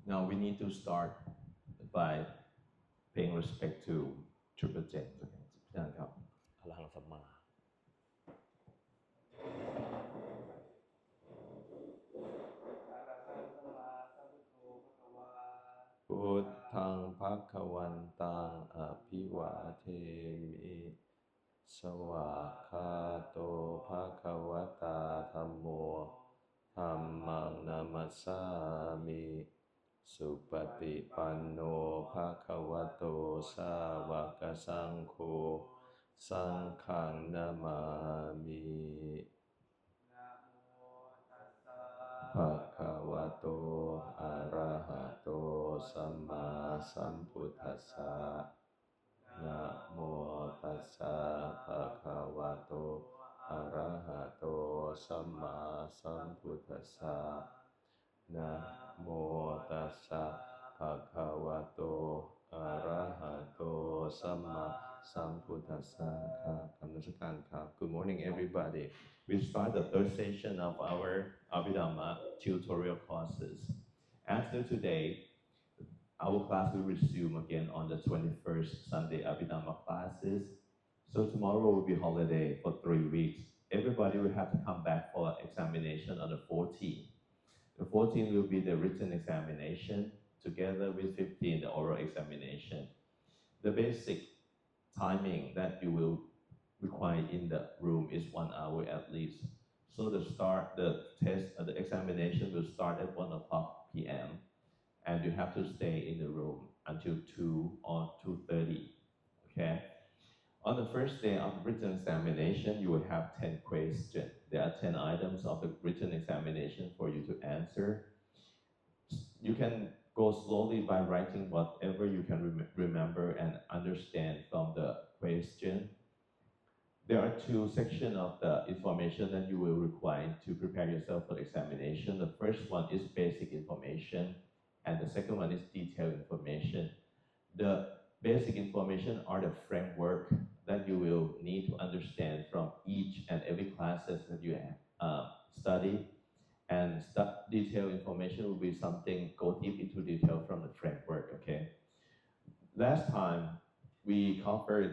Now we need to start by paying respect to Triple J. Okay. อรหังสัมมา พุทธังภควันตังอภิวาเทมิสวากขาโตภควตาธัมโมธัมมังนามัสสามิสุปฏิปันโนภควโตสาวกสังโฆสังฆังนามามิภควโตอะระหะโตสัมมาสัมพุทธัสสะนะโมตัสสะภควโตอะระหะโตสัมมาสัมพุทธัสสะนะโมตัสสะภควโตอะระหะโตสัมมาสัมพุทธัสสะครับคำนมัสการครับ Good morning everybody. We start the third session of our Abhidhamma tutorial courses. After today, our class will resume again on the 21st Sunday Abhidhamma classes. So tomorrow will be holiday for 3 weeks. Everybody will have to come back for examination on the 14th. The 14th will be the written examination, together with 15th, the oral examination. The basic timing that you will require in the room is 1 hour at least. So the examination will start at 1 o'clock p.m. and you have to stay in the room until 2 or 2:30. Okay. On the first day of the written examination, you will have 10 questions. There are 10 items of the written examination for you to answer. You can go slowly by writing whatever you can remember and understand from the question. There are 2 sections of the information that you will require to prepare yourself for the examination. The first one is basic information, and the second one is detailed information. The basic information are the framework that you will need to understand from each and every classes that you study. And detailed information will be something go deep into detail from the framework. Okay. Last time we covered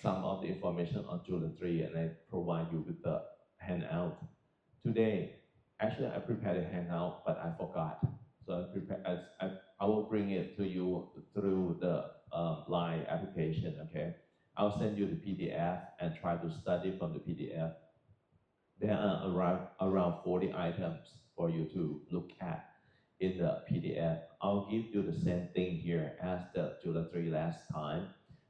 some of the information on July 3, and I provide you with the handout. Today, actually I prepared a handout, but I forgot. So I will bring it to you through the Line application. Okay. I'll send you the PDF and try to study from the PDF. There are around 40 items for you to look at in the PDF. I'll give you the same thing here as the July 3 last time.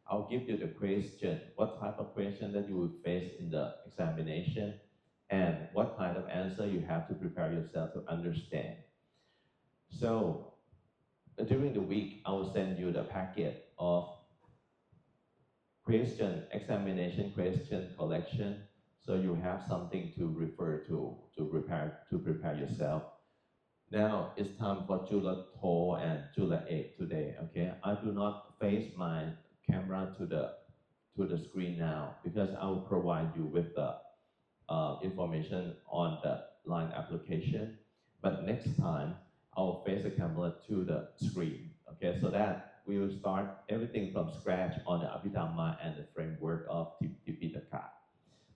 I'll give you the question, what type of question that you will face in the examination, and what kind of answer you have to prepare yourself to understand. So during the week, I will send you the packet of examination question collection, so you have something to refer to prepare yourself. Now it's time for July 4 and July 8 today. Okay, I do not face my camera to the screen now because I will provide you with the information on the Line application. But next time I will face the camera to the screen. Okay, so that we will start everything from scratch on the Abhidhamma and the framework of Tipitaka.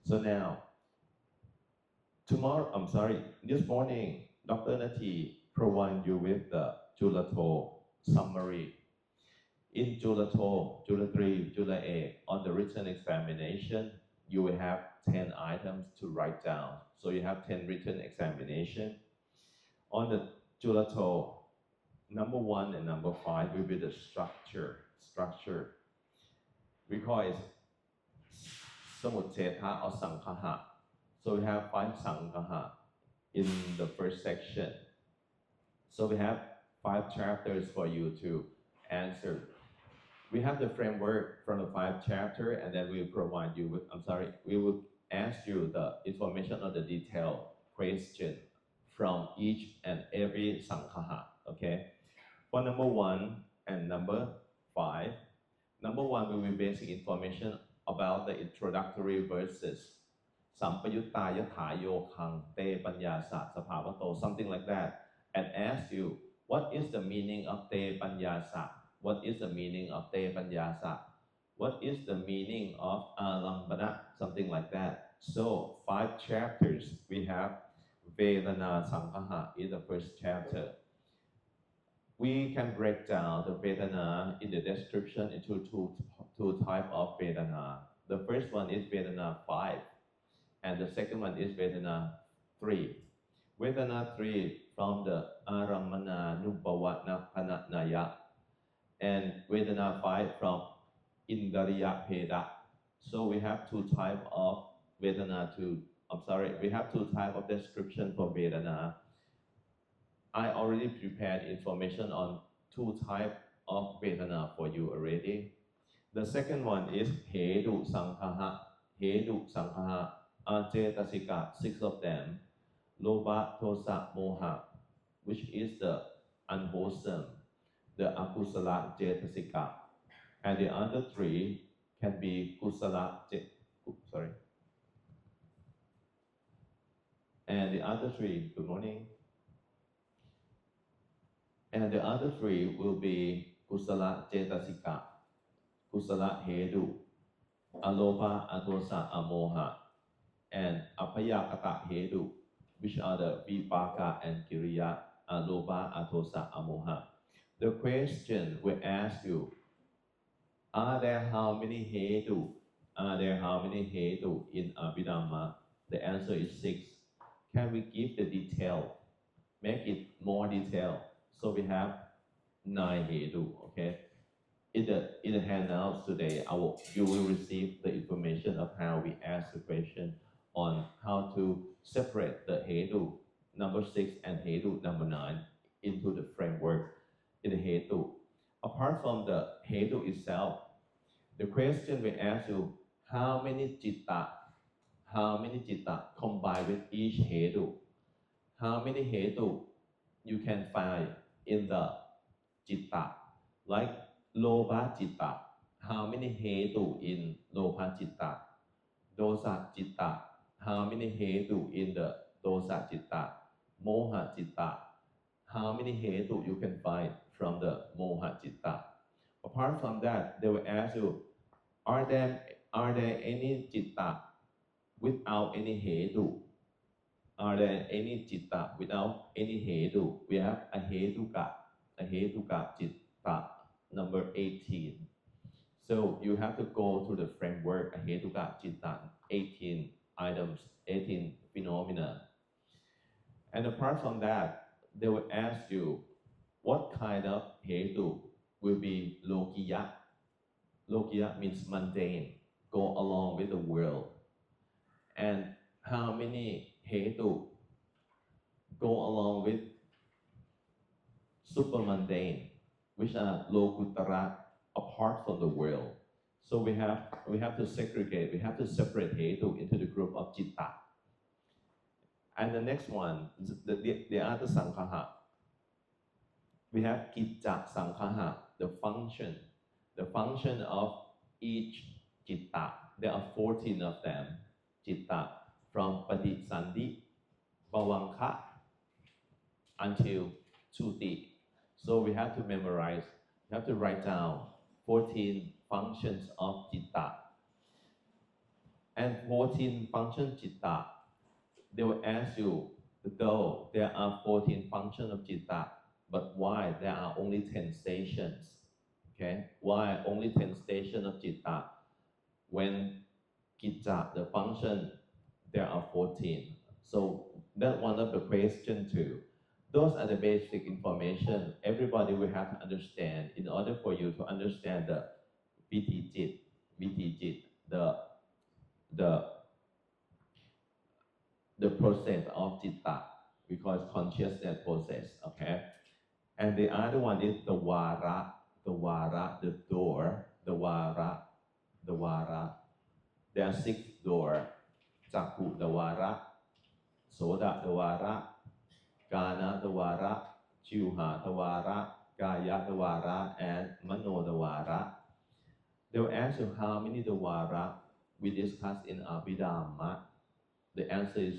So now, this morning, Dr. Nati provide you with the Julato summary. In Julato, July 3, July 8, on the written examination, you will have 10 items to write down. So you have 10 written examination. On the Julato, number 1 and number 5 will be the structure. We call it Samuteta or Sanghaha. So we have 5 Sanghaha in the first section. So we have 5 chapters for you to answer. We have the framework from the 5 chapters, and then we will provide you with, we will ask you the information on the detailed question from each and every Sanghaha. Okay. For number 1 and number 5, number 1 will be basic information about the introductory verses. Sampayutta yatha yokhang te panyasa sapavato, something like that, and ask you What is the meaning of Te Panyasa? What is the meaning of Te Panyasa? What is the meaning of Alambana? Something like that. So 5 chapters we have Vedana Sankaha in the first chapter. We can break down the Vedana in the description into two types of Vedana. The first one is Vedana 5, and the second one is Vedana 3. Vedana 3 from the Aramana Nubhavatna Panatnaya, and Vedana 5 from Indariya Peda. So we have two types of Vedana we have two types of description for Vedana. I already prepared information on two types of Vedana for you already. The second one is Hedu Sankhaha. Hedu Sankhaha are Cetasika, 6 of them. Lobha, Tosa, Moha, which is the unwholesome, the akusala Cetasika. And the other 3 can be Kusala, And the other 3, good morning. And the other 3 will be Kusala Cetasika, Kusala Hedu, Alopa, Atosa, Amoha, and Apayakata Hedu, which are the Vipaka and Kiriya, Alopa, Atosa, Amoha. The question we ask you, are there how many Hedu? Are there how many Hedu in Abhidhamma? The answer is 6. Can we give the detail? Make it more detailed. So we have 9 Hedu, okay? In the handouts today, you will receive the information of how we ask the question on how to separate the Hedu number 6 and Hedu number 9 into the framework in the Hedu. Apart from the Hedu itself, the question we ask you, how many citta combined with each Hedu? How many Hedu you can find in the citta? Like Lobha citta, how many Hedu in Lobha citta? Dosa citta, how many Hedu in the Dosa citta? Moha citta, how many Hedu you can find from the Moha citta? Apart from that, they will ask you, are there any citta without any Hedu? Are there any citta without any Hedu? We have a Heduka citta, number 18. So you have to go to the framework, a Heduka citta, 18 items, 18 phenomena. And apart from that, they will ask you, what kind of Hedu will be Lokiya? Lokiya means mundane, go along with the world. And how many Hedu go along with super mundane, which are Lokutara, apart from the world. So we have to segregate, we have to separate Hedu into the group of Citta. And the next one, the other Sankhaha. We have Kicca Sankhaha, the function of each Citta. There are 14 of them, Citta, from Patisandhi, Bhavangha, until Chuti. So we have to memorize, we have to write down 14 functions of Citta. And 14 function Citta, they will ask you, though there are 14 functions of Citta, but why there are only 10 stations? Okay, why only 10 stations of Citta? When Kicca, the function, there are 14. So that's one of the questions too. Those are the basic information everybody will have to understand in order for you to understand the VTJIT, the process of Citta, we call it consciousness process, okay? And the other one is the Vara, the door, the Vara. There are 6 doors. Chakku Dwara, Soda Dwara, Gana Dwara, Chiuha Dwara, Kaya Dwara, and Mano Dwara. They will ask you how many Dwara we discussed in Abhidhamma. The answer is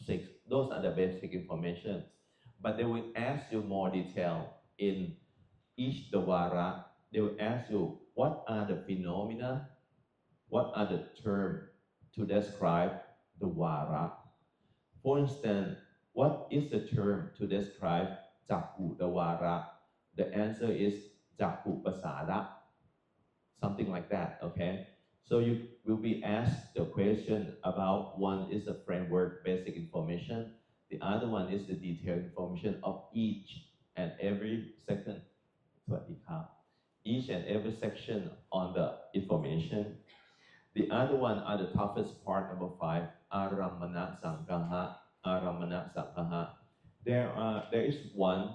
6. Those are the basic information. but they will ask you more detail in each Dwara. They will ask you what are the phenomena, what are the terms to describe the Dwara. For instance, what is the term to describe Jakku Dwara? The answer is Jakku Pasada, something like that, okay? So you will be asked the question about one is the framework basic information, the other one is the detailed information of each and every section. Each and every section on the information. The other one are the toughest part, number 5, Aramana Sankaha. Aramana Sankaha. There is one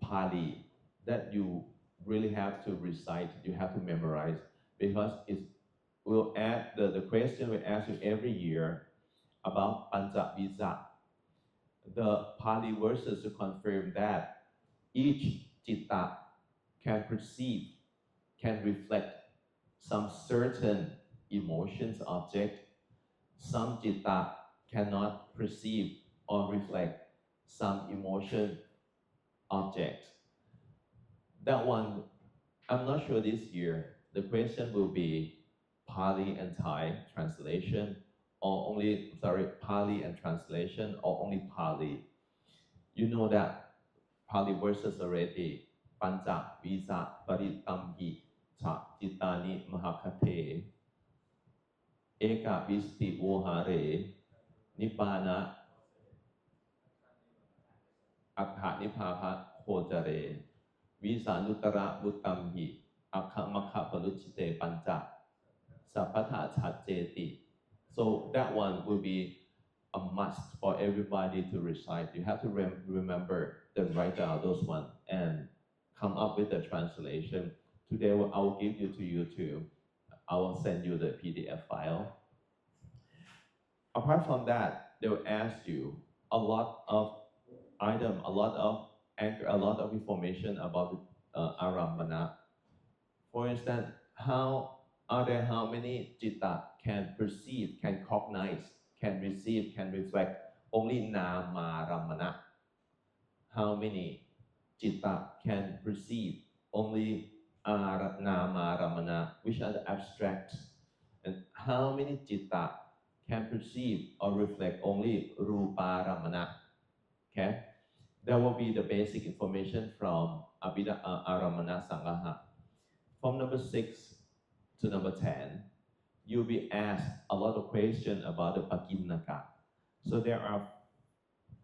Pali that you really have to recite, you have to memorize, because it will add, the question will ask you every year about Pancha Visa. The Pali verses to confirm that each citta can perceive, can reflect some certain emotions object. Some citta cannot perceive or reflect some emotion object. That one, I'm not sure this year. The question will be Pali and Thai translation, or only, Pali and translation, or only Pali. You know that Pali verses already. Pancha, Visa, Paritamhi, Cha, Chitani, Mahakate, Eka, Visti, Vohare, Nibbana, Akha, Nibbapa, Hojare, Visa, Nutara, Butamhi, Akha, Makha, Paluchite, Pancha, Sapatha, Chacheti. So that one will be a must for everybody to recite. You have to remember, then write down those ones and come up with the translation. Today I will give you to YouTube. I will send you the PDF file. Apart from that, they will ask you a lot of items, a lot of information about Arambana. For instance, how many citta can perceive, can cognize, can receive, can reflect only Namaramana? How many citta can perceive only Namaramana, which are the abstract? And how many citta can perceive or reflect only Ruparamana? Okay? That will be the basic information from Aramana Sangaha. From number 6 to number 10, you'll be asked a lot of questions about the Pakinnaka. So there are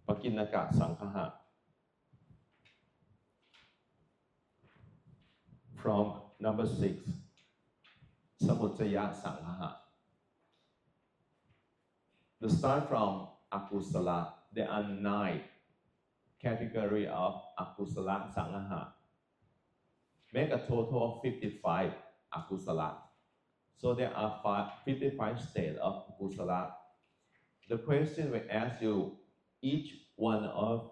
Pakinnaka Sankaha. From number 6, Samutaya Sankaha. To start from Akusala, there are 9 categories of Akusala Sankaha. Make a total of 55 Akusala. So there are 55 states of Akusala. The question will ask you each one of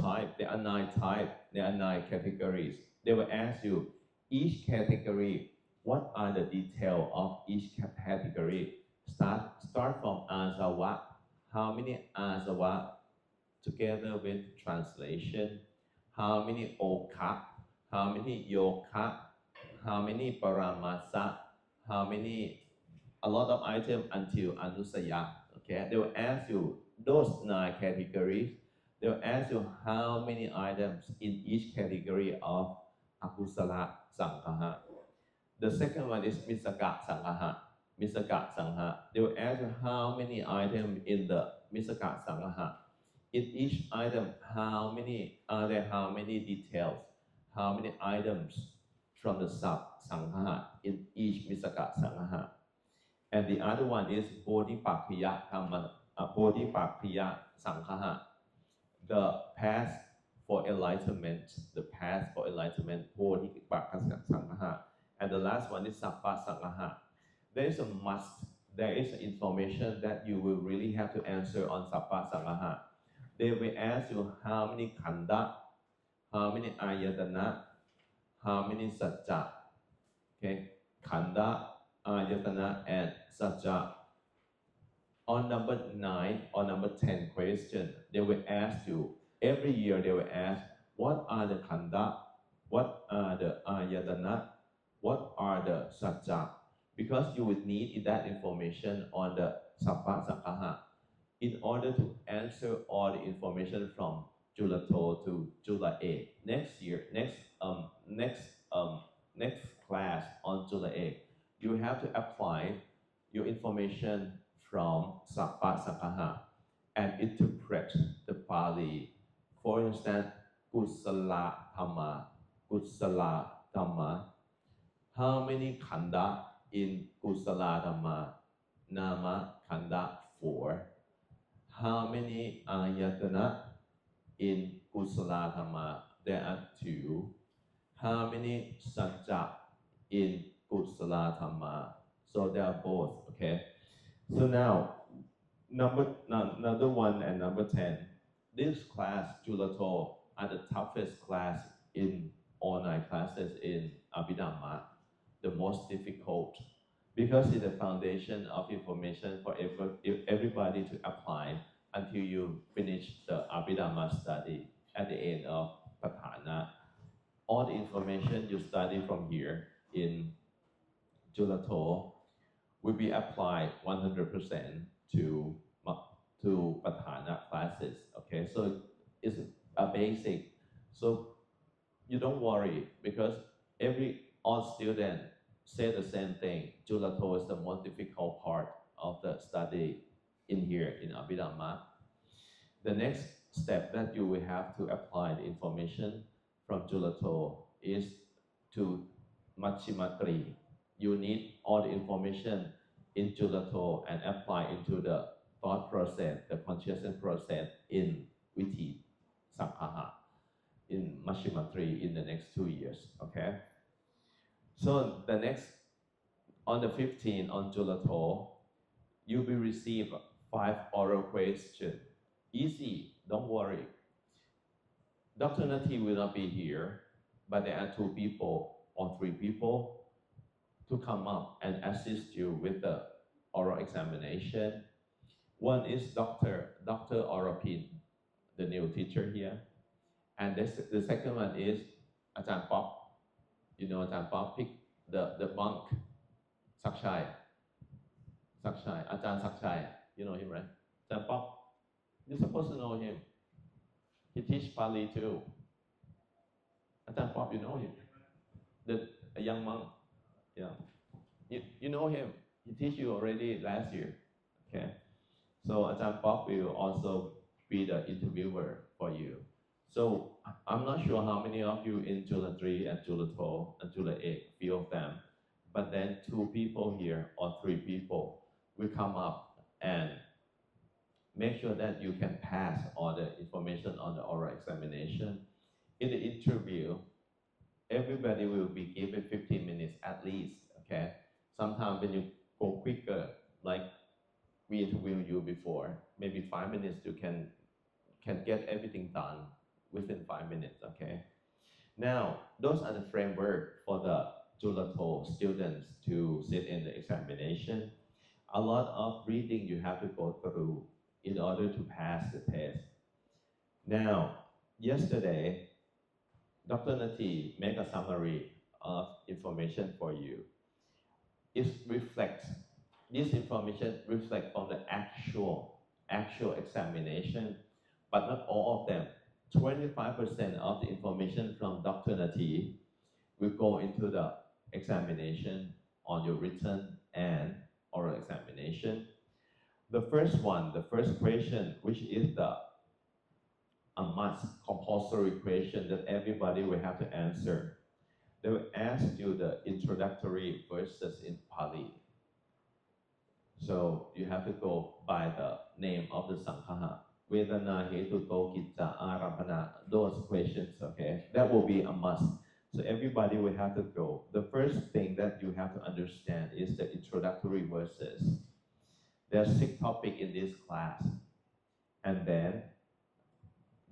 type. There are 9 types. There are 9 categories. They will ask you each category, what are the details of each category. Start from Asawa. How many Asawa together with translation? How many Oka? How many Yoka? How many Paramasa? How many, a lot of items until Anusaya. Okay, they will ask you those 9 categories. They will ask you how many items in each category of Akusala Sankaha. The second one is Misaka Sankaha. Misaka Sankaha. They will ask you how many items in the Misaka Sankaha. In each item, how many details, how many items from the sub-Sankaha in each Misaka Sankaha. And the other one is Bodhipakkhya Sankaha, the path for enlightenment, Bodhipakkhya Sankaha. And the last one is Sappa Sankaha. There is a must, there is information that you will really have to answer on Sappa Sankaha. They will ask you how many Khanda, how many Ayatana, how many Sajja. Okay, Khanda, Ayatana, and Sajja. On number 9 or number 10 question, they will ask you, every year they will ask, what are the khanda, what are the ayatana, what are the sajja? Because you would need that information on the sabba sakaha in order to answer all the information from Julato to July 8. Next year, next class on July 8, you have to apply your information from Sabba Sakaha and interpret the Pali. For instance, Kusala Dhamma, Kusala Dhamma. How many khanda in Kusala Dhamma? Nama khanda 4. How many ayatana in Kusala Dhamma? There are 2. How many sajja in Kusala Dhamma? So they are both, okay? So now, another 1 and number 10. This class, Julato, are the toughest class in all 9 classes in Abhidhamma, the most difficult, because it's the foundation of information for everybody to apply until you finish the Abhidhamma study at the end of Patana. All the information you study from here in Julato will be applied 100% to Patana classes. Okay, so it's a basic. So you don't worry because all students say the same thing. Julato is the most difficult part of the study in here in Abhidhamma. The next step that you will have to apply the information from Julato is to Machimatri. You need all the information in Julato and apply into the thought process, the consciousness process in Viti Sakhaha, in Machimatri in the next 2 years, okay? So the next, on the 15th, on Julato, you will receive 5 oral questions. Easy, don't worry. Dr. Nati will not be here, but there are 2 people or 3 people to come up and assist you with the oral examination. One is Dr. Orapin, the new teacher here. And the second one is Ajahn Pop. You know Ajahn Pop, the monk, Sakshai, Ajahn Sakshai. You know him, right? Ajahn Pop, you're supposed to know him. He teaches Pali too. Ajahn Pop, you know him. A young monk. Yeah. You know him. He teach you already last year. Okay. So Ajahn Pop will also be the interviewer for you. So I'm not sure how many of you in July 3 and July 12 and July 8, few of them, but then 2 people here or 3 people will come up and make sure that you can pass all the information on the oral examination. In the interview, everybody will be given 15 minutes at least, okay? Sometimes when you go quicker, like we interviewed you before, maybe 5 minutes you can get everything done within 5 minutes, okay? Now, those are the framework for the Julato students to sit in the examination. A lot of reading you have to go through in order to pass the test. Now, yesterday, Dr. Nati made a summary of information for you. This information reflects from the actual examination, but not all of them. 25% of the information from Dr. Nati will go into the examination on your written and oral examination. The first question, which is a must compulsory question that everybody will have to answer. They will ask you the introductory verses in Pali. So you have to go by the name of the Sanghaha. Vedana, Hetuto, Gitta, Arabhana, those questions, okay? That will be a must. So everybody will have to go. The first thing that you have to understand is the introductory verses. There are 6 topics in this class. And then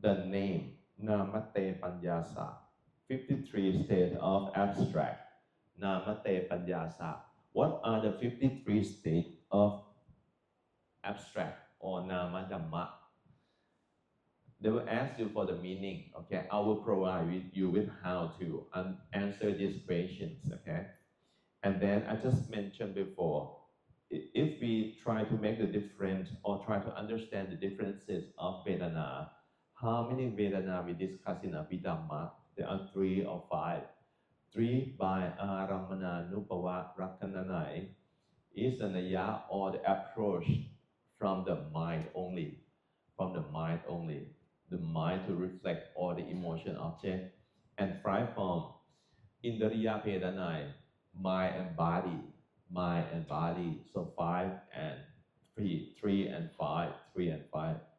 the name, Namate Panyasa, 53 states of abstract, Namate Panyasa. What are the 53 states of abstract or nama dhamma. They will ask you for the meaning, okay? I will provide you with how to answer these questions, okay? And then I just mentioned before, if we try to make the difference or try to understand the differences of Vedana, how many Vedana we discuss in Abhidhamma? There are 3 or 5. 3 by Aramana Nupava Rakananai is the naya or the approach from the mind only, the mind to reflect all the emotion object, and 5 from Indriya Vedanai, mind and body. So 5 and 3 and 5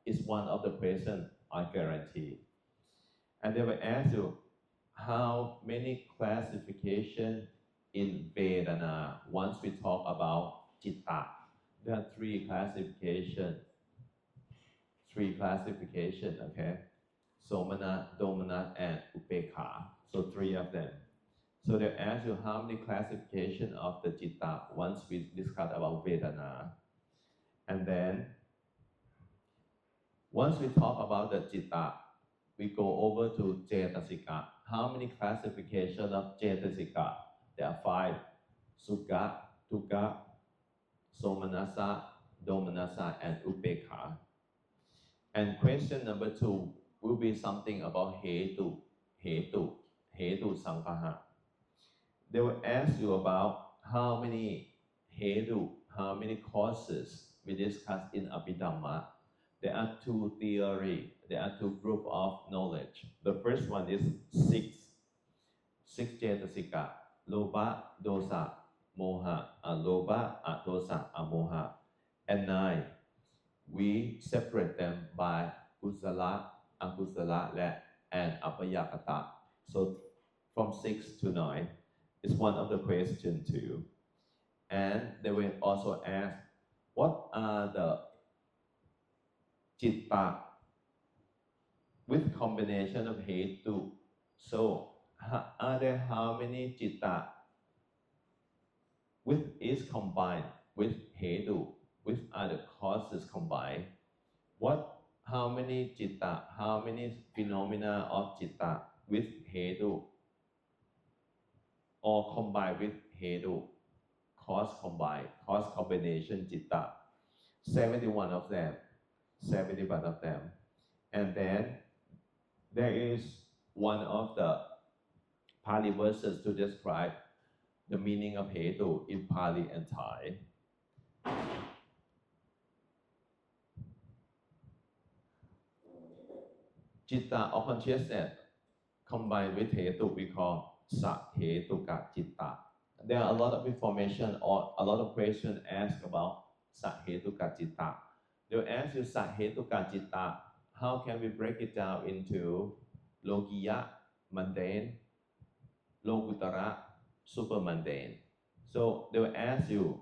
is one of the questions I guarantee. And they will ask you how many classification in Vedana. Once we talk about Citta, there are 3 classifications. 3 classifications, okay? Somana, Domana, and Upekha. So 3 of them. So they ask you how many classification of the Citta once we discuss about Vedana. And then, once we talk about the Citta, we go over to Cetasika. How many classification of Cetasika? There are 5. Sukha, Dukkha, Somanasa, Domanasa, and Upekha. And question number 2 will be something about Hetu Sankhaha. They will ask you about how many Hetu, how many causes we discussed in Abhidhamma. There are 2 theories, there are 2 groups of knowledge. The first one is 6 Cetasika, Lobha, Dosa, Moha, Alobha, Dosa, Amoha, and 9. We separate them by Kusala, Akusala, and Apayakata. So from 6 to 9 is one of the questions too. And they will also ask, what are the Citta with combination of Hetu? So are there how many Citta with is combined with Hetu, with other causes combined? How many Citta, how many phenomena of Citta with Hetu or combined with Hetu, cause combination Citta? 71 of them. And then there is one of the Pali verses to describe the meaning of Hetu in Pali and Thai. Citta or consciousness combined with Hetu we call Sahetuka Citta. There are a lot of information or a lot of questions asked about Sahetuka Citta. They'll ask you Sahetuka Citta, how can we break it down into Lokiya, mundane, Lokutara, super mundane? So they will ask you,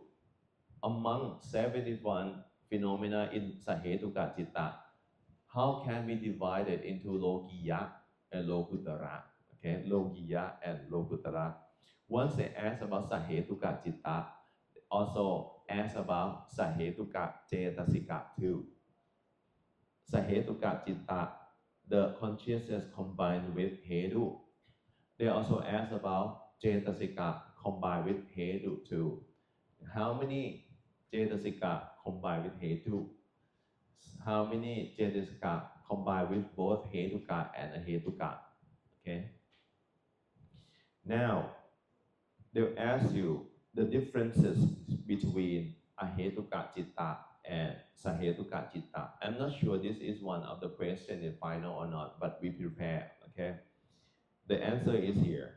among 71 phenomena in Sahetuka Citta, how can we divide it into Lokiya and Lokutara? Okay, Lokiya and Lokutara. Once they ask about Sahetuka Citta, they also ask about Sahetuka Cetasika too. Sahetuka Citta, the consciousness combined with Hetu. They also ask about Cetasika combined with Hetu too. How many Cetasika combined with Hetu? How many Cetasika combined with both Hetuka and Ahetuka? Okay. Now, they'll ask you the differences between Ahetuka Citta and Sahetuka Citta. I'm not sure this is one of the questions in final or not, but we prepare, okay? The answer is here.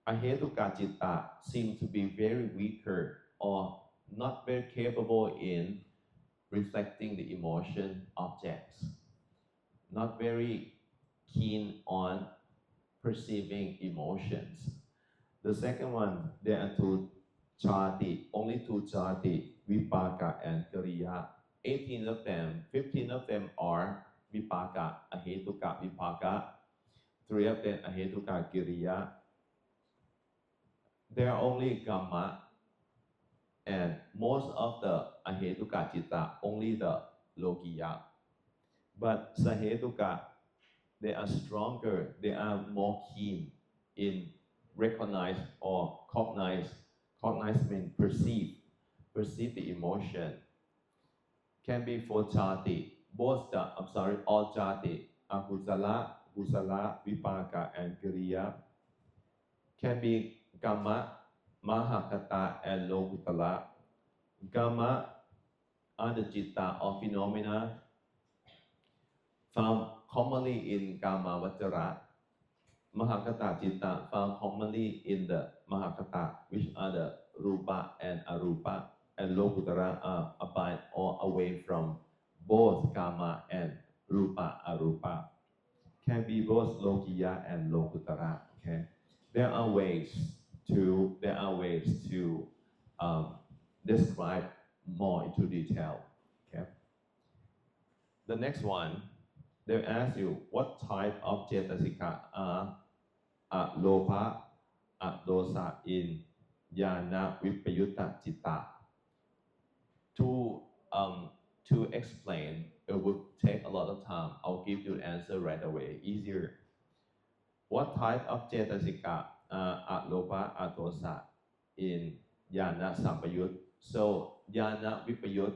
Ahetuka Citta seems to be very weaker or not very capable in reflecting the emotion objects, not very keen on perceiving emotions. The second one, there are 2 chati, only 2 chati, vipaka and kariya. 18 of them, 15 of them are vipaka, ahetuka vipaka. 3 of them ahetuka kiriya. There are only gamma, And most of the ahetuka citta, only the lokiya. But sahetuka, they are stronger, they are more keen in recognize or cognize means perceive the emotion. Can be for jati, all jati, akusala, kusala, vipaka, and kriya. Can be Kama, Mahakata, and Lokutala. Kama are the citta or phenomena found commonly in Kama Vajara. Mahakata citta found commonly in the Mahakata, which are the Rupa and Arupa, and Lokutara are abide or away from both Kama and Rupa, Arupa. Can be both Lokiya and Lokutara. Okay, there are ways to describe more into detail. Okay. The next one, they ask you what type of cetasika are lopa, dosa in yana vipayutta citta. To explain, it would take a lot of time. I'll give you the answer right away, easier. What type of cetasika are lopa, dosa in yana sampayut? So yana vipayut,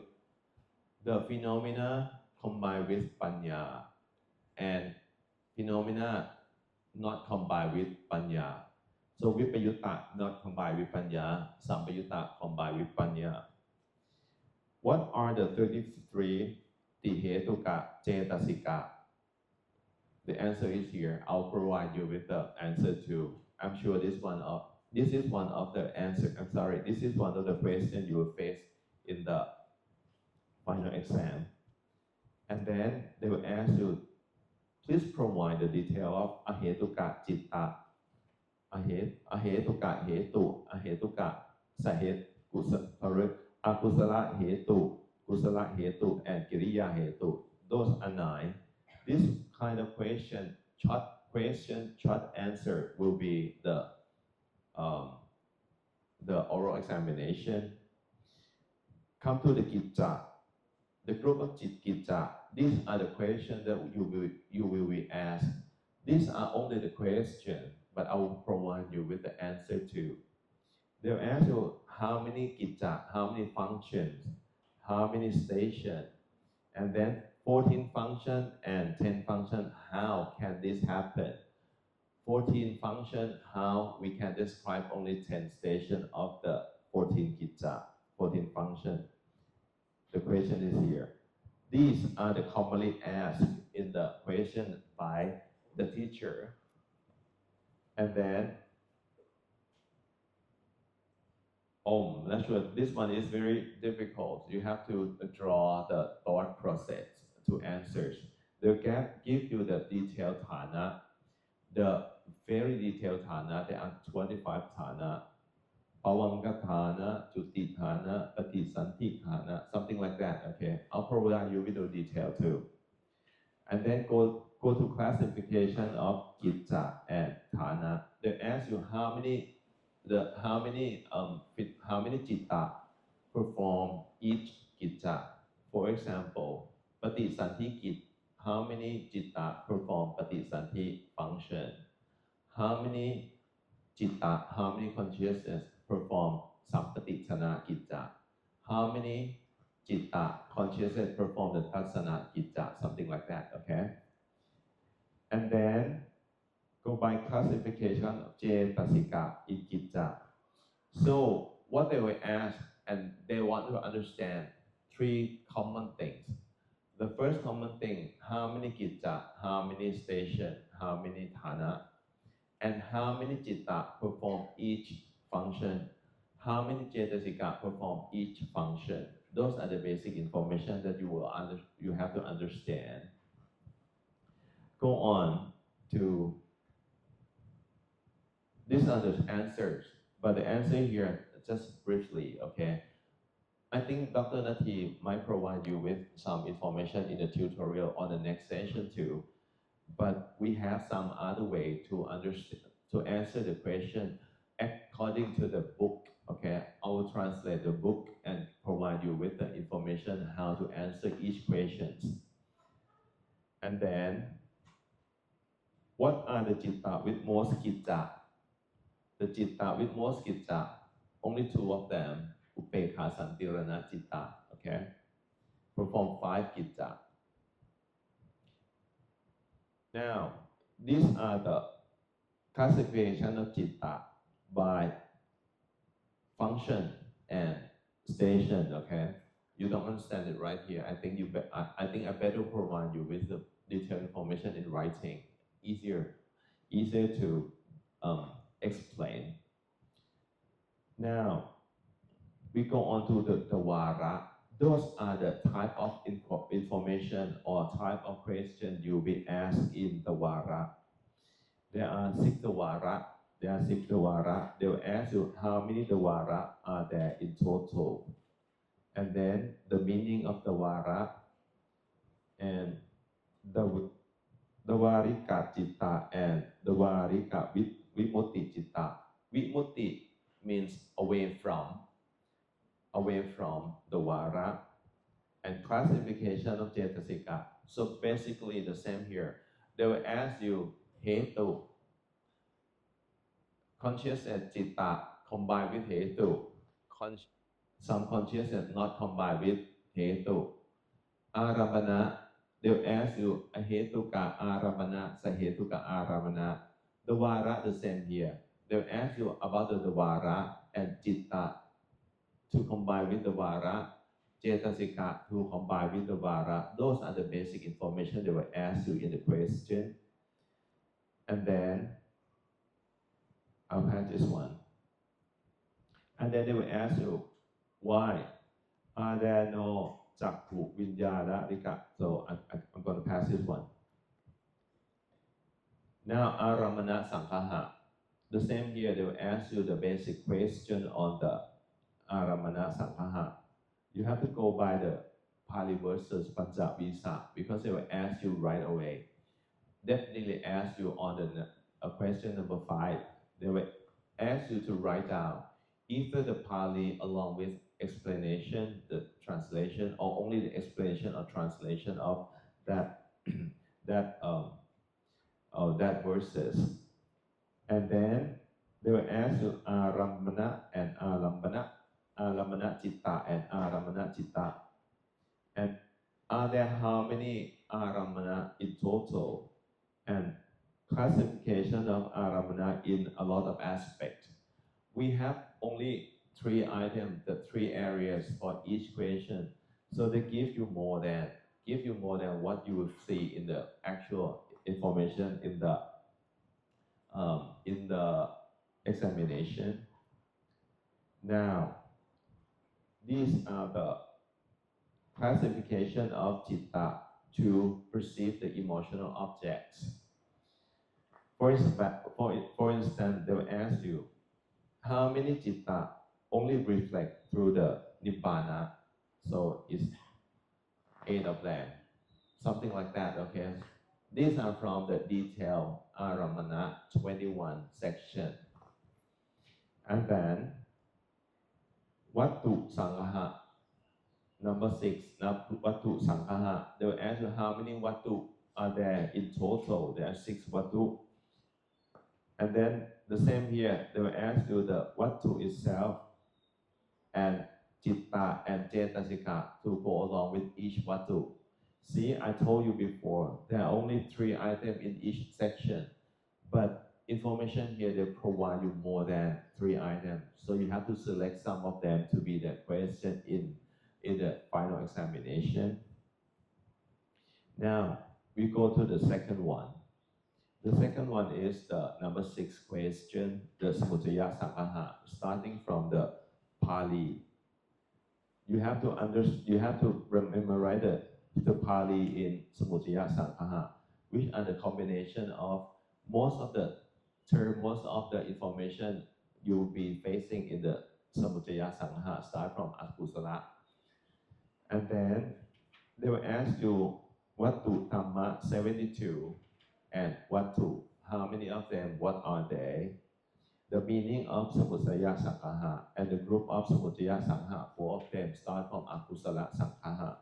the phenomena combined with panya, and phenomena not combined with panya. So vipayutta not combined with panya, sampayutta combined with panya. What are the 33 tihetuka cetasika? The answer is here. I'll provide you with the answer too. I'm sure this is one of the answer. I'm sorry, this is one of the questions you will face in the final exam. And then they will ask you, please provide the detail of ahetuka citta, ahetuka hetu, ahetuka sahet, akusala hetu, and kiriya hetu. Those are 9. This kind of question, short answer will be the oral examination. Come to the gitta, the group of gitta. These are the questions that you will be asked. These are only the questions, but I will provide you with the answer too. They'll ask you how many gitta, how many functions, how many stations, and then 14 functions and 10 functions. How can this happen? 14 functions, how we can describe only 10 stations of the 14 gitta, 14 functions. The question is here. These are the commonly asked in the question by the teacher. And then, that's what this one is very difficult. You have to draw the thought process to answers. They'll give you the detailed thana, the very detailed thana. There are 25 thana, Pawangathana, Jutithana, Patisantikhana, something like that. Okay, I'll provide you with the detail too. And then go to classification of gitta and thana. They ask you how many citta perform each gitta. For example, Patisanti git, how many citta perform Patisanti function? How many citta, how many consciousness perform Sampatichana gitta? How many citta consciousness perform the Tassana gitta? Something like that, okay? And then go by classification of cetasika in gitta. So what they will ask, and they want to understand 3 common things. The first common thing, how many gitta, how many station, how many thana, and how many citta perform each function, how many cetasika perform each function. Those are the basic information that you have to understand. Go on to, these are the answers, but the answer here, just briefly, okay? I think Dr. Nati might provide you with some information in the tutorial on the next session too, but we have some other way to understand, to answer the question according to the book, okay? Okay, I will translate the book and provide you with the information how to answer each questions. And then, what are the citta with most gitta? The citta with most gitta, only two of them, upekha santirana citta, okay, perform 5 gitta. Now, these are the classification of citta by function and station, okay? You don't understand it right here. I think I better provide you with the detailed information in writing. Easier to explain. Now, we go on to the vara. Those are the type of information or type of question you'll be asked in the vara. There are 6 vara. They will ask you how many vara are there in total, and then the meaning of the vara, and the varika citta and the varika vimutti citta. Vimutti means away from the vara, and classification of cetasika. So basically the same here. They will ask you hetu, consciousness citta combined with hetu, some consciousness not combined with hetu. Arambana, they'll ask you ahetuka arambana, sahetuka arambana. The vara the same here. They'll ask you about the vara and citta to combine with the vara, cetasika to combine with the vara. Those are the basic information they will ask you in the question. And then I'll have this one. And then they will ask you, why are there no Chakku Vinyana Rika? So I'm going to pass this one. Now Aramana Sankhaha. The same here, they will ask you the basic question on the Aramana Sankhaha. You have to go by the Pali verses Panjavisa because they will ask you right away. Definitely ask you on the question number 5. They will ask you to write down either the Pali along with explanation, the translation, or only the explanation or translation of that that verses. And then they will ask you Arambana and Alambana, Alambana Citta and Arambana Citta. And are there how many Arambana in total? And classification of Arambana in a lot of aspects. We have only 3 items, the 3 areas for each question. So they give you more than what you will see in the actual information in the examination. Now, these are the classification of citta to perceive the emotional objects. For instance, they will ask you, how many citta only reflect through the nibbana? So it's 8 of them, something like that, okay? These are from the detailed Aramana 21 section. And then, Vattu Sanghaha, number 6, Vattu Sanghaha. They will ask you how many Vattu are there in total. There are 6 Vattu. And then the same here, they will ask you the Vattu itself and Citta and Cetasika to go along with each Vattu. See, I told you before, there are only 3 items in each section, but information here, they provide you more than 3 items. So you have to select some of them to be the question in the final examination. Now, we go to the second one. The second one is the number 6 question, the Samudaya Sanghaha, starting from the Pali. You have to memorize the Pali in Samudaya Sanghaha, which are the combination of most of the term, most of the information you will be facing in the Samudaya Sanghaha, start from Akusala. And then they will ask you what to Dhamma 72 and what to, how many of them, what are they? the meaning of Samutsaya Sankhaha and the group of Samutaya Sankhaha, four of them start from Akusala Sankhaha.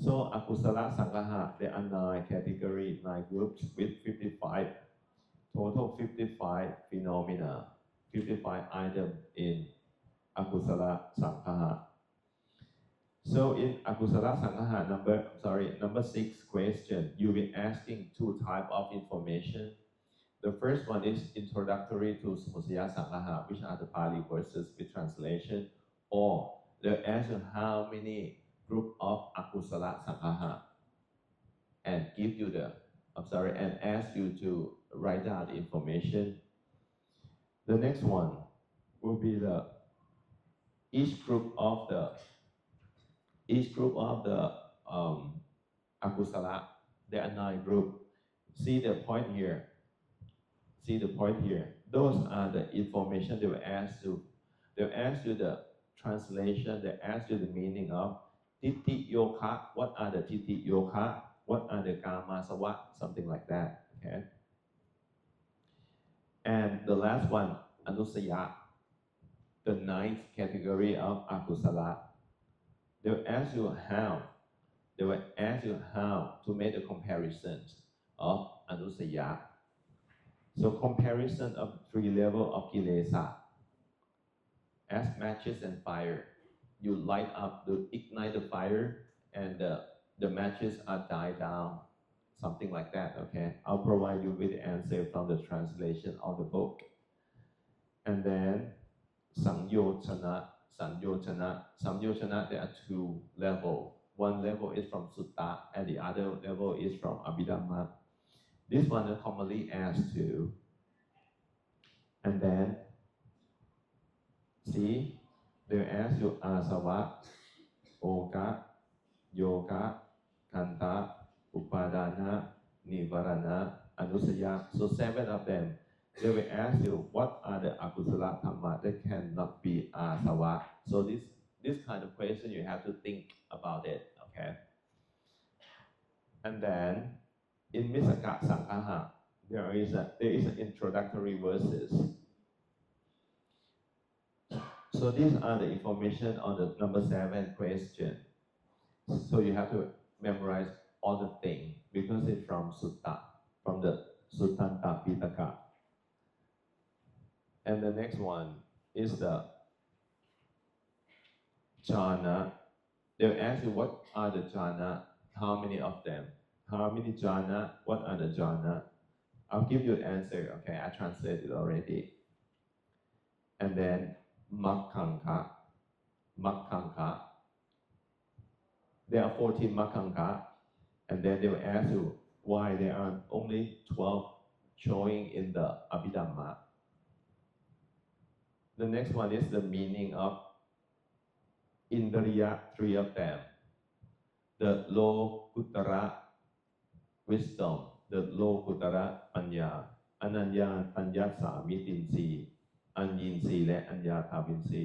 So Akusala Sankhaha, there are 9 categories, 9 groups with 55, total 55 phenomena, 55 items in Akusala Sankhaha. So in Akusala Sankhaha, number 6 question, you'll be asking 2 types of information. The first one is introductory to Samutsaya Sankhaha, which are the Pali verses with translation, or they'll ask you how many group of Akusala Sankhaha and give you and ask you to write down the information. The next one will be each group of the Akusala. There are 9 groups. See the point here. Those are the information they will ask you. They'll ask you the translation. They ask you the meaning of Titi Yoka. What are the Titi Yoka? What are the Kamasawa? Something like that. Okay. And the last one, Anusaya, the 9th category of Akusala. They will ask you how. They will ask you how to make the comparisons of Anusaya. So comparison of 3 levels of Kilesa. As matches and fire, you light up, to ignite the fire, and the matches are died down, something like that. Okay, I'll provide you with the answer from the translation of the book. And then Samyochana. There are 2 levels. One level is from Sutta, and the other level is from Abhidhamma. This one is commonly asked to. And then, see, they ask you Asava, Oka, Yoga, Kanta, Upadana, Nivarana, Anusaya. So 7 of them. They will ask you what are the Akusala Dhamma that cannot be Asava. So this kind of question you have to think about it. Okay. And then in Misaka Sankhaha, there is an introductory verses. So these are the information on the number 7 question. So you have to memorize all the things because it's from Sutta, from the Suttanta Pitaka. And the next one is the jhana. They'll ask you what are the jhana, how many of them, how many jhana, what are the jhana. I'll give you an answer, okay, I translated already. And then Makkanka. There are 14 Makkanka, and then they will ask you why there are only 12 showing in the Abhidhamma. The next one is the meaning of Indriya, 3 of them. The Lokuttara wisdom, the Lokuttara Panya, Ananya Panyasa Mitinsi, Anyinsi,และ Anyathavinsi.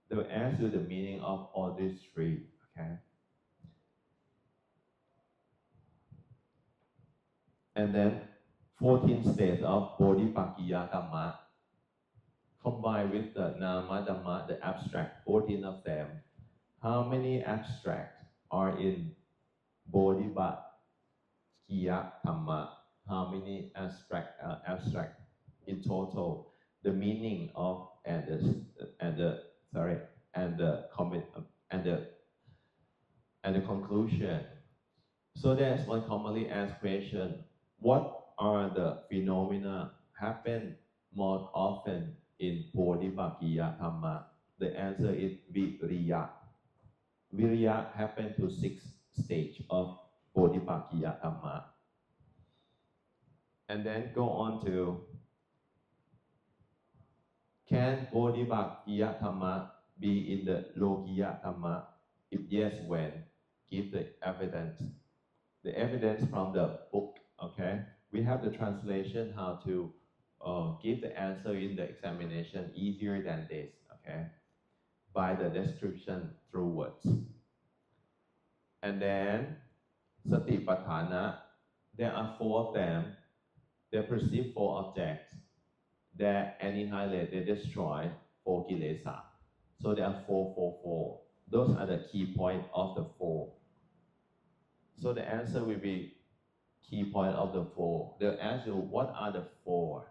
They will ask you the meaning of all these 3. Okay. And then 14 states of Bodhipakkhiya Dhamma, combined with the Nama Dhamma, the abstract, 14 of them. How many abstracts are in Bodhipakkhiya Dhamma? How many abstract in total? The meaning of and the conclusion. So that's one commonly asked question. What are the phenomena happen more often in Bodhipakkhiya Dhamma? The answer is Viriya. Viriya happen to 6 stage of Bodhipakkhiya Dhamma. And then go on to, can Bodhipakkhiya Dhamma be in the Lokiya Dhamma? If yes, when? Give the evidence. The evidence from the book, okay? We have the translation how to give the answer in the examination easier than this, okay? By the description through words. And then Satipatthana, there are 4 of them. They perceive 4 objects. they annihilate, they destroy 4 kilesa. So there are 4. Those are the key point of the 4. So the answer will be key point of the 4. They'll ask you, what are the 4?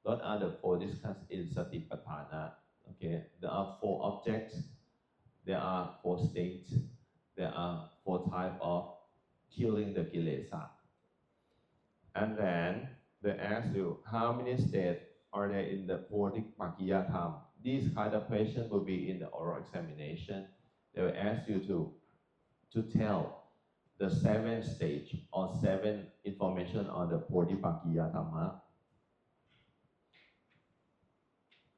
What are the 4 discussed in Satipatthana? Okay, there are 4 objects, there are 4 states, there are 4 types of killing the kilesa. And then they ask you, how many states are there in the Bodhipakkhiyatham? These kind of questions will be in the oral examination. They will ask you to tell the 7 stage or 7 information on the Bodhipakkhiyathama.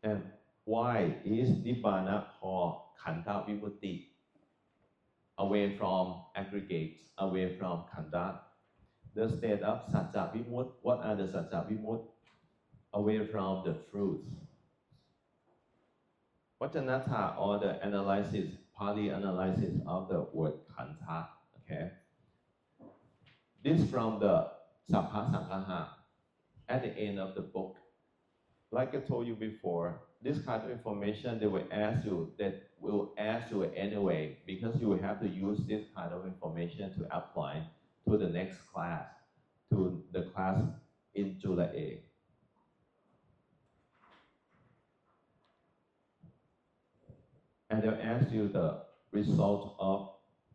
And why is Nibbana called Khandha Vimutti? Away from aggregates, away from Khandha. The state of Satya Vimut, what are the Satya Vimut? Away from the fruits. Vachanatha, or the analysis, Pali analysis of the word Khandha. Okay. This from the Sabha Sangaha at the end of the book. Like I told you before, this kind of information they will ask you, that will ask you anyway, because you will have to use this kind of information to apply to the next class, to the class in July 8. And they'll ask you the result of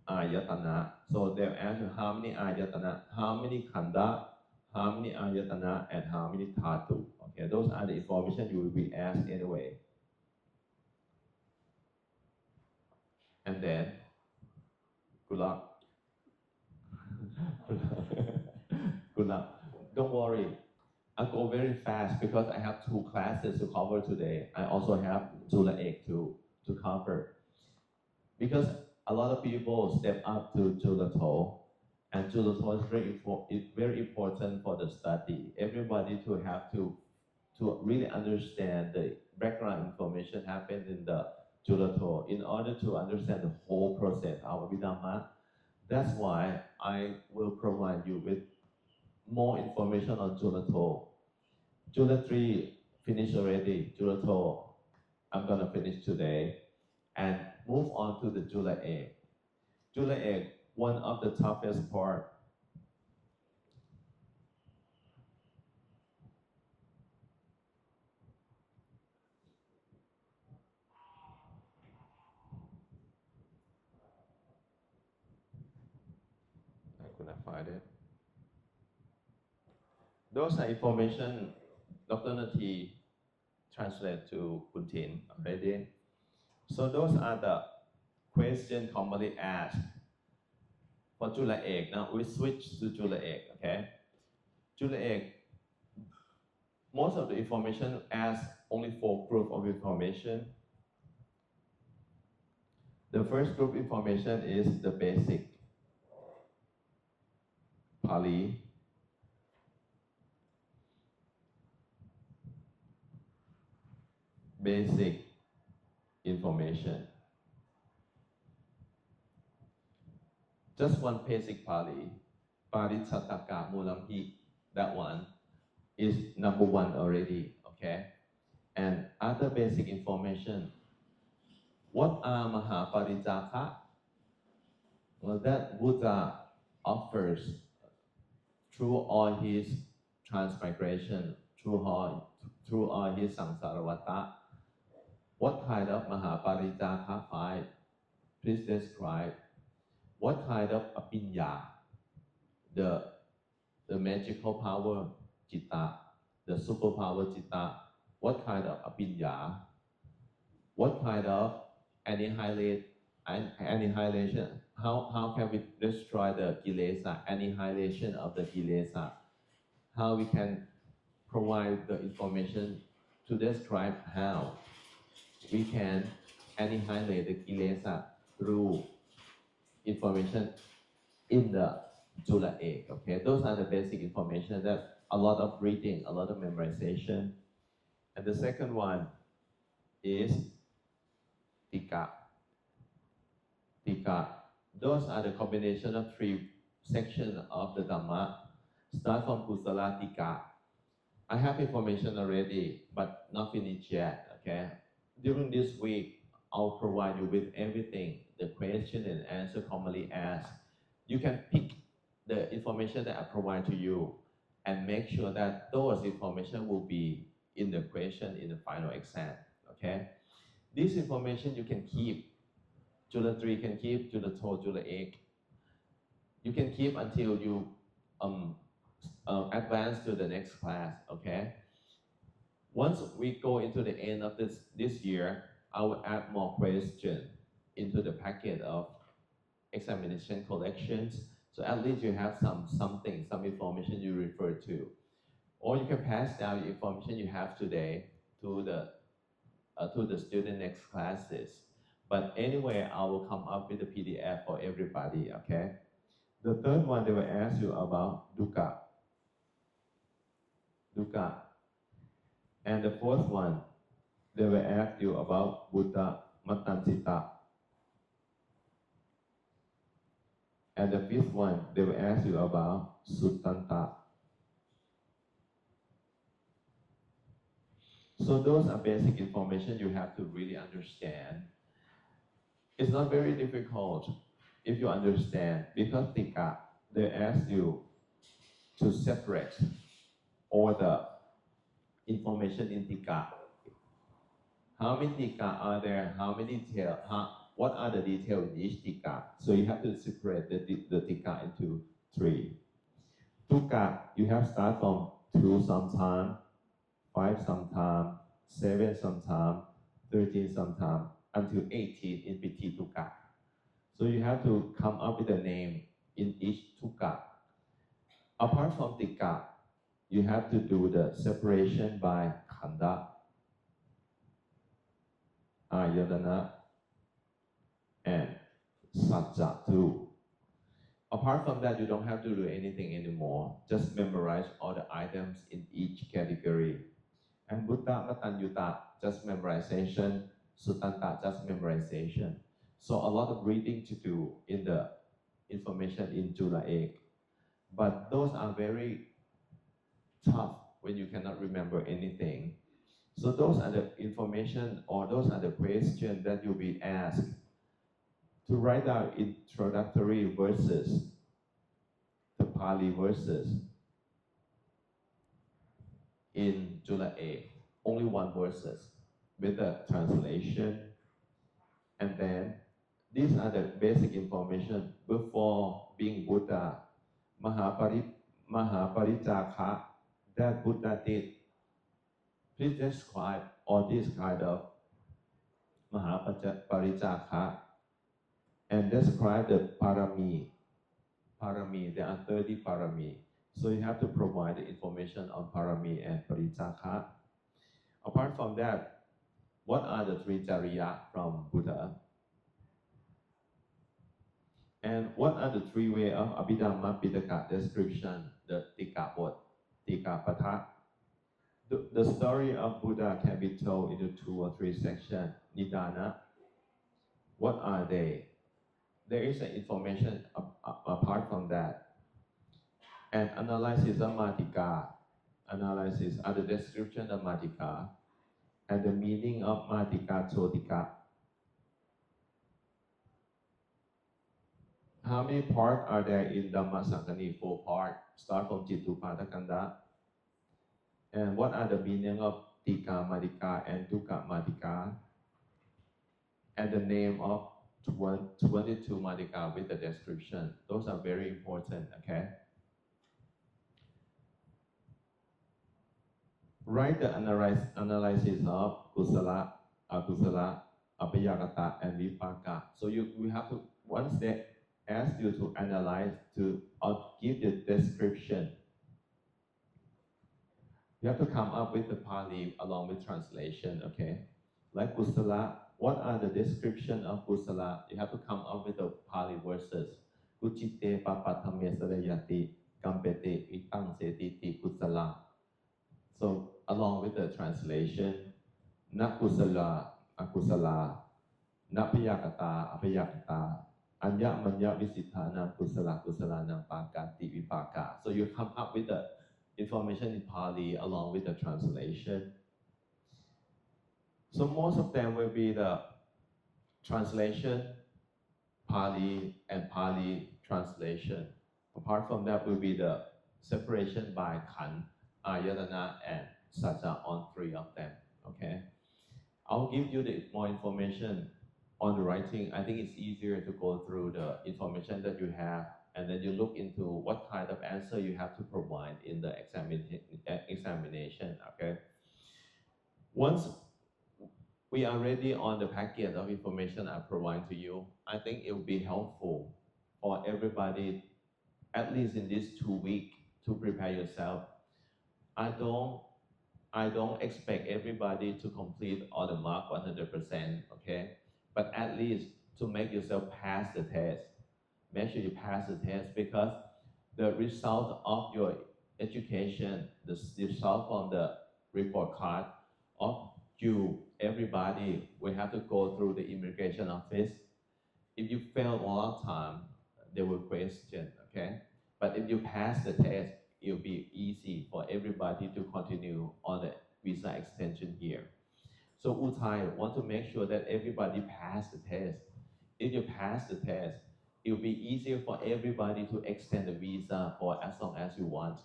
Ayatana. So they'll ask you how many Ayatana, how many Khandha, how many Ayatana, and how many Dhatu. Okay, those are the information you will be asked anyway. And then, good luck. Good luck. Don't worry. I go very fast because I have 2 classes to cover today. I also have Jula Ek to cover. Because a lot of people step up to Jula To, and Jula To is very important for the study. Everybody to have to really understand the background information happened in the Jula To in order to understand the whole process of Abhidhamma. That's why I will provide you with more information on Jula To. Jula 3 finished already. Jula To, I'm going to finish today and move on to the Jula Egg. Jula Egg, one of the toughest part. I couldn't find it. Those are information Dr. Nati translate to Kuntin already. So those are the questions commonly asked for Jula Egg. Now we switch to Jula Egg, okay? Jula Egg, most of the information asks only 4 groups of information. The first group information is the basic Pali, basic information. Just one basic Pali, Parichattaka Mulamhi, that one is number 1 already, okay? And other basic information, what are Mahaparijaka? Well, that Buddha offers through all his transmigration, through all his samsaravata. What kind of Mahaparijaka 5? Please describe. What kind of apinya? The magical power, citta, the superpower citta. What kind of apinya? What kind of annihilation? How can we destroy the kilesa, annihilation of the kilesa? How we can provide the information to describe how we can annihilate the kilesa through information in the Jula Egg. Okay, those are the basic information. That's a lot of reading, a lot of memorization. And the second one is Tika. Tika. Those are the combination of 3 sections of the Dhamma. Start from Kusala Tika. I have information already, but not finished yet, okay? During this week, I'll provide you with everything, the question and answer commonly asked. You can pick the information that I provide to you and make sure that those information will be in the question in the final exam, okay? This information you can keep, July 3 can keep, July 2, July 8. You can keep until you advance to the next class, okay? Once we go into the end of this year, I will add more questions into the packet of examination collections. So at least you have some information you refer to. Or you can pass down the information you have today to the student next classes. But anyway, I will come up with a PDF for everybody, okay? The third one, they will ask you about dukkha. And the fourth one, they will ask you about Buddha Matansita. And the fifth one, they will ask you about Suttanta. So those are basic information you have to really understand. It's not very difficult if you understand, because Tika, they ask you to separate all the information in Tika. How many Tika are there? How many details? What are the details in each Tika? So you have to separate the Tika into three. Tukka, you have start from 2 sometime, 5 sometime, 7 sometime, 13 sometime, until 18 in Piti Tukka. So you have to come up with a name in each Tukka. Apart from Tikka, you have to do the separation by Khanda, Ayatana, and Satya too. Apart from that, you don't have to do anything anymore. Just memorize all the items in each category. And Buddha Matanyuta, just memorization. Suttanta, just memorization. So a lot of reading to do in the information in July 8. But those are very tough when you cannot remember anything. So those are the information, or those are the questions that you'll be asked to write down introductory verses, the Pali verses in July 8, only one verses with the translation. And then these are the basic information before being Buddha. Mahaparijaka, that Buddha did. Please describe all this kind of Mahaparijaka and describe the parami. Parami, there are 30 parami. So you have to provide the information on parami and parijaka. Apart from that, what are the three jariya from Buddha? And what are the three ways of Abhidhamma Pitaka description, the Tika Bot, Tika Patha? The story of Buddha can be told into 2 or 3 sections. Nidana, what are they? There is an information apart from that. And analysis of Matika, analysis of the description of Matika, and the meaning of Matika Chotika. How many parts are there in Dhamma Sankani? 4 parts. Start from Jitupatakanda. And what are the meaning of Tika Madika and Dukkha Madika? And the name of 22 Madika with the description. Those are very important, okay? Write the analysis of Kusala, Akusala, Abhayagata, and Vipaka. So we have to, once they ask you to analyze, to give the description, you have to come up with the Pali along with translation, okay? Like Kusala, what are the description of Kusala? You have to come up with the Pali verses. Kuchite papatame sadayati, kampete itang setiti kusala. So along with the translation, nakusala, akusala, napayakata, apayakata, anya manya visithana kusala, kusala, pakati vipaka. So you come up with the information in Pali along with the translation. So most of them will be the translation, Pali and Pali translation. Apart from that will be the separation by Khan, Ayatana, and Saja on three of them. Okay, I'll give you the more information on the writing. I think it's easier to go through the information that you have, and then you look into what kind of answer you have to provide in the examination. Okay, once we are ready on the packet of information I provide to you, I think it will be helpful for everybody, at least in these 2 weeks, to prepare yourself. I don't expect everybody to complete all the mark 100%, okay? But at least to make yourself pass the test. Make sure you pass the test because the result of your education, the result from the report card of you, everybody will have to go through the immigration office. If you fail all of time, they will question, okay? But if you pass the test, it will be easy for everybody to continue on the visa extension here. So Uthai want to make sure that everybody pass the test. If you pass the test, it will be easier for everybody to extend the visa for as long as you want.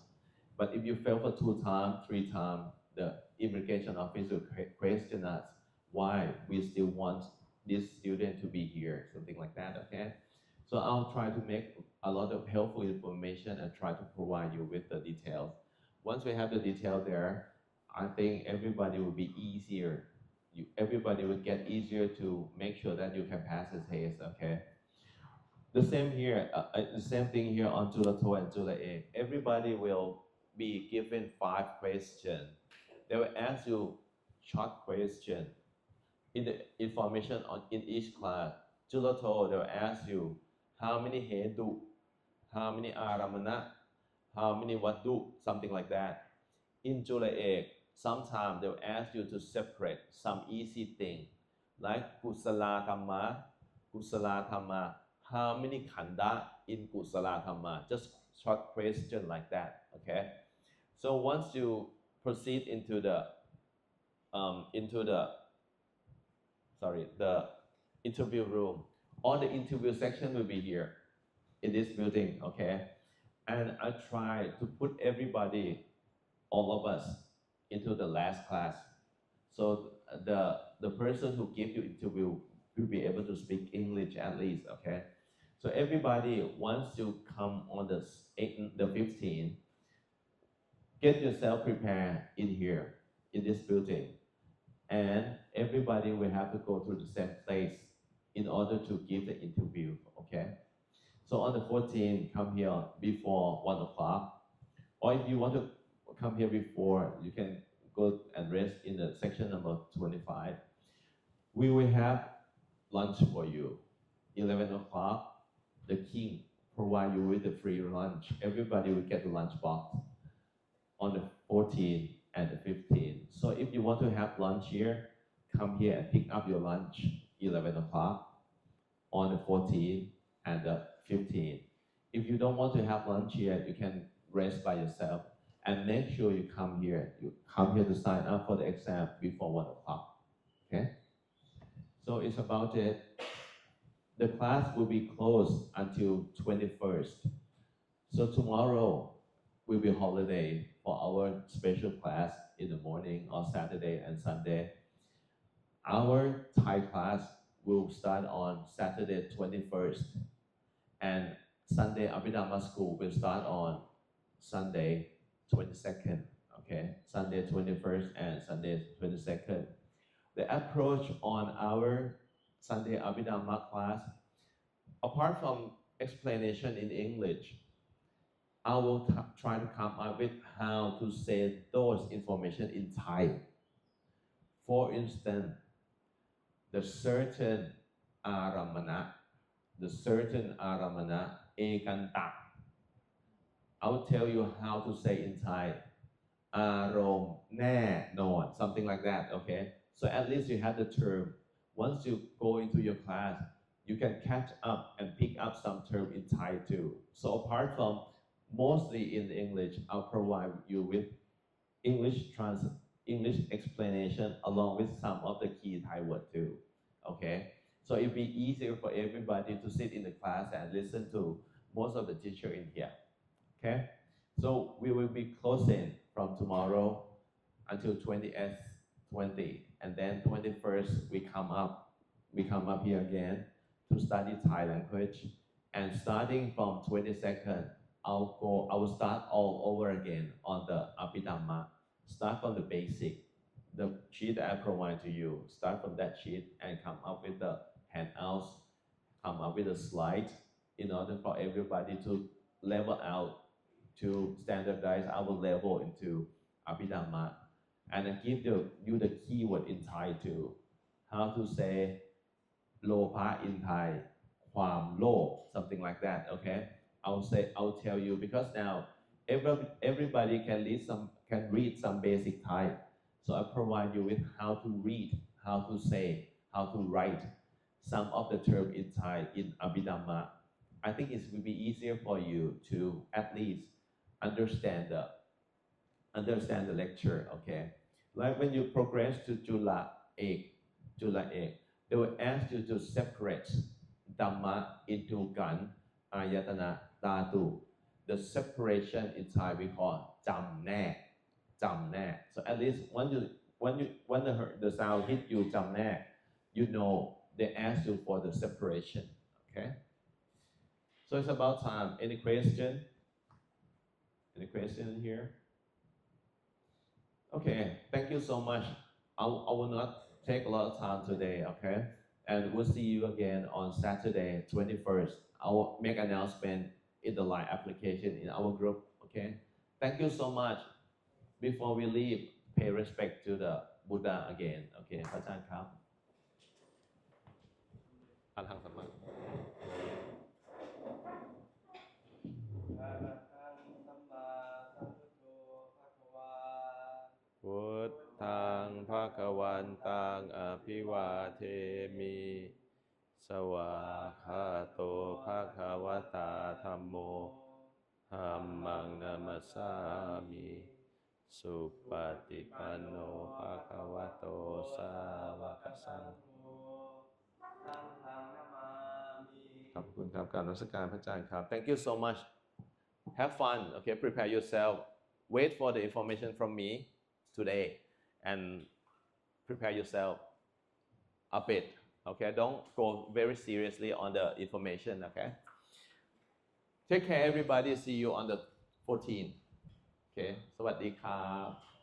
But if you fail for 2 times, 3 times, the immigration office will question us why we still want this student to be here, something like that, okay? So I'll try to make a lot of helpful information and try to provide you with the details. Once we have the detail there, I think everybody will be easier. Everybody will get easier to make sure that you can pass the test, okay? The same here, the same thing here on July 2 and July 8. Everybody will be given 5 questions. They will ask you short question in the information in each class. July 2, they will ask you how many hedu, how many aramana, how many vadu, something like that. In July 8, sometimes they will ask you to separate some easy thing, like kusala dhamma, how many khanda in kusala dhamma, just short question like that, okay? So once you proceed into the interview room, all the interview section will be here in this building, okay? And I try to put everybody, all of us, into the last class. So the person who gives you interview will be able to speak English at least, okay? So everybody, once you come on the 15th, get yourself prepared in here, in this building. And everybody will have to go through the same place in order to give the interview, okay? So on the 14th, come here before 1 o'clock. Or if you want to come here before, you can go and rest in the section number 25. We will have lunch for you. 11 o'clock, the king provide you with the free lunch. Everybody will get the lunch box on the 14th and the 15th. So if you want to have lunch here, come here and pick up your lunch 11 o'clock on the 14th and the 15th. If you don't want to have lunch here, you can rest by yourself and make sure you come here. You come here to sign up for the exam before 1 o'clock, okay? So it's about it. The class will be closed until 21st. So tomorrow will be holiday for our special class in the morning on Saturday and Sunday. Our Thai class will start on Saturday 21st, and Sunday Abhidhamma school will start on Sunday 22nd, okay? Sunday 21st and Sunday 22nd. The approach on our Sunday Abhidhamma class, apart from explanation in English, I will try to come up with how to say those information in Thai. For instance, the certain aramana, ekanta. I will tell you how to say in Thai, arom ne non, something like that, okay? So at least you have the term. Once you go into your class, you can catch up and pick up some term in Thai too. So apart from mostly in English. I'll provide you with English explanation along with some of the key Thai word too. Okay, so it'll be easier for everybody to sit in the class and listen to most of the teacher in here. Okay, so we will be closing from tomorrow until 20th, 20, and then 21st we come up here again to study Thai language, and starting from 22nd, I will start all over again on the Abhidhamma. Start from the basic, the sheet I provide to you. Start from that sheet and come up with the handouts, come up with a slide in order for everybody to level out, to standardize our level into Abhidhamma, and I give you the keyword in Thai too. How to say โลภะ in Thai, ความโลภ something like that. Okay, I'll tell you because now everybody can read some basic Thai, so I provide you with how to read, how to say, how to write some of the term in Thai in Abhidhamma. I think it will be easier for you to at least understand the lecture. Okay, like when you progress to Jula Ek, they will ask you to separate Dhamma into Gan, Ayatana, Dhatu. The separation in Thai we call Jam Nek. So at least when the sound hit you Jam Nek, you know they ask you for the separation. Okay. So it's about time. Any question? Any question here? Okay, thank you so much. I will not take a lot of time today, okay? And we'll see you again on Saturday, 21st. I will make announcement in the Line application in our group, okay? Thank you so much. Before we leave, pay respect to the Buddha again, okay? พระอาจารย์ครับอรหังสัมมา พุทธังภคะวันตังอภิวาเทมิสวากขาโตภคะวตาธัมโมธัมมังนัมสสามิสุปฏิปันโนภคะวะโตสาวกสังโฆขอบคุณครับการนมัสการพระอาจารย์ครับ Thank you so much. Have fun. Okay, prepare yourself. Wait for the information from me today and prepare yourself a bit. Okay, don't go very seriously on the information. Okay, take care everybody. See you on the 14th. Okay, สวัสดีครับ